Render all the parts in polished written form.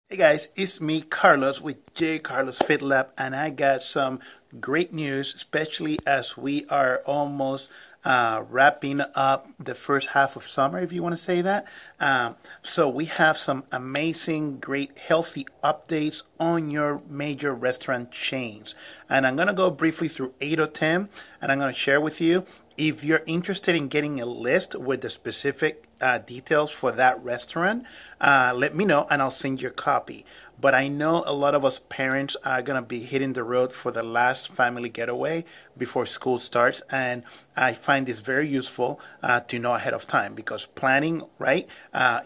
Hey guys, it's me, Carlos, with J. Carlos Fit Lab, and I got some great news, especially as we are almost wrapping up the first half of summer, if you want to say that. So we have some amazing, great, healthy updates on your major restaurant chains. And I'm going to go briefly through 8 or 10, and I'm going to share with you. If you're interested in getting a list with the specific details for that restaurant, let me know and I'll send you a copy. But I know a lot of us parents are going to be hitting the road for the last family getaway before school starts. And I find this very useful to know ahead of time because planning, right,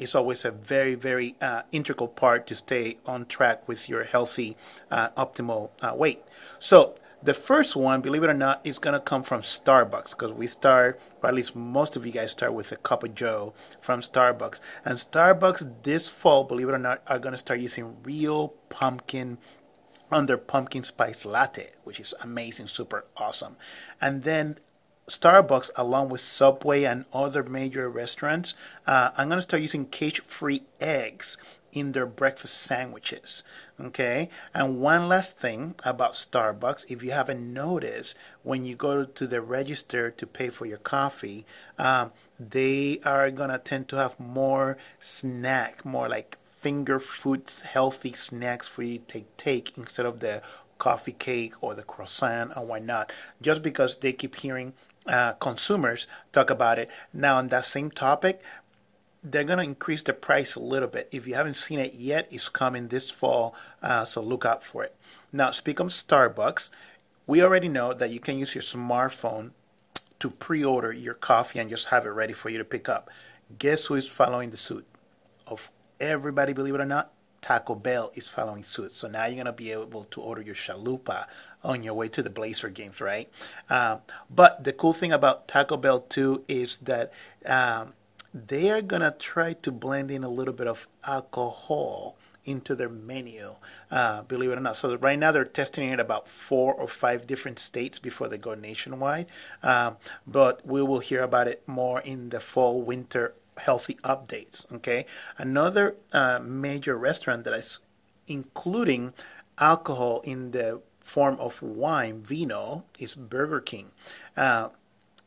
is always a very, very integral part to stay on track with your healthy, optimal weight. So, the first one, believe it or not, is going to come from Starbucks because we start, or at least most of you guys start with a cup of Joe from Starbucks. And Starbucks this fall, believe it or not, are going to start using real pumpkin on their pumpkin spice latte, which is amazing, super awesome. And then Starbucks, along with Subway and other major restaurants, I'm going to start using cage-free eggs in their breakfast sandwiches. Okay? And one last thing about Starbucks, if you haven't noticed, when you go to the register to pay for your coffee, they are going to tend to have more more like finger foods, healthy snacks for you to take instead of the coffee cake or the croissant and whatnot, just because they keep hearing consumers talk about it. Now, on that same topic, they're going to increase the price a little bit. If you haven't seen it yet, it's coming this fall, so look out for it. Now, speaking of Starbucks, we already know that you can use your smartphone to pre-order your coffee and just have it ready for you to pick up. Guess who is following the suit? Of everybody, believe it or not, Taco Bell is following suit. So now you're going to be able to order your chalupa on your way to the Blazer games, right? But the cool thing about Taco Bell too is that they are going to try to blend in a little bit of alcohol into their menu, believe it or not. So right now they're testing it about 4 or 5 different states before they go nationwide. But we will hear about it more in the fall, winter healthy updates. Okay, another major restaurant that is including alcohol in the form of wine, vino, is Burger King.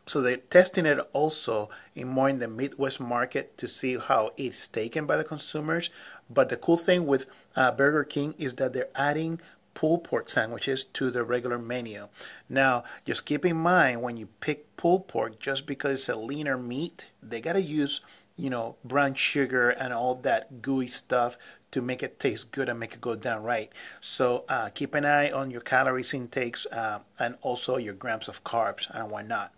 So they're testing it also in the Midwest market to see how it's taken by the consumers. But the cool thing with Burger King is that they're adding pulled pork sandwiches to the regular menu. Now, just keep in mind when you pick pulled pork, just because it's a leaner meat, they gotta use, brown sugar and all that gooey stuff to make it taste good and make it go down right. So keep an eye on your calories intakes and also your grams of carbs and whatnot.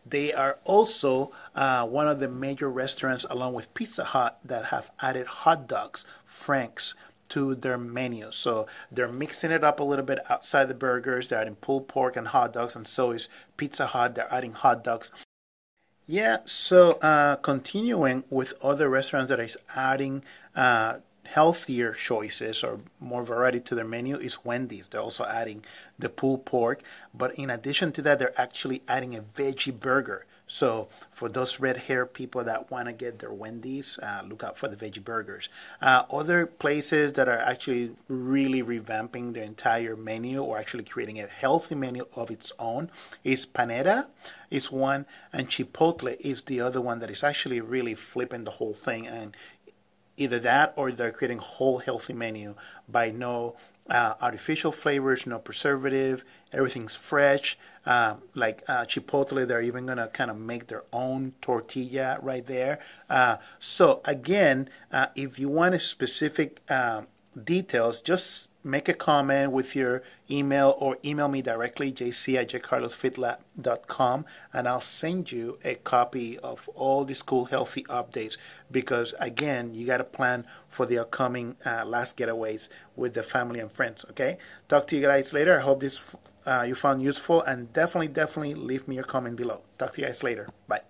They are also one of the major restaurants, along with Pizza Hut, that have added hot dogs, franks, to their menu. So they're mixing it up a little bit outside the burgers. They're adding pulled pork and hot dogs, and so is Pizza Hut. They're adding hot dogs. Yeah, so continuing with other restaurants that is adding healthier choices or more variety to their menu is Wendy's. They're also adding the pulled pork, but in addition to that, they're actually adding a veggie burger. So for those red hair people that want to get their Wendy's, look out for the veggie burgers. Other places that are actually really revamping their entire menu or actually creating a healthy menu of its own is Panera is one, and Chipotle is the other one that is actually really flipping the whole thing. And either that or they're creating a whole healthy menu by no artificial flavors, no preservative, everything's fresh. Like Chipotle, they're even going to kind of make their own tortilla right there. So again, if you want a specific details, just make a comment with your email or email me directly, jc@jcarlosfitlab.com, and I'll send you a copy of all these cool healthy updates because, again, you got to plan for the upcoming last getaways with the family and friends, okay? Talk to you guys later. I hope this you found useful, and definitely leave me your comment below. Talk to you guys later. Bye.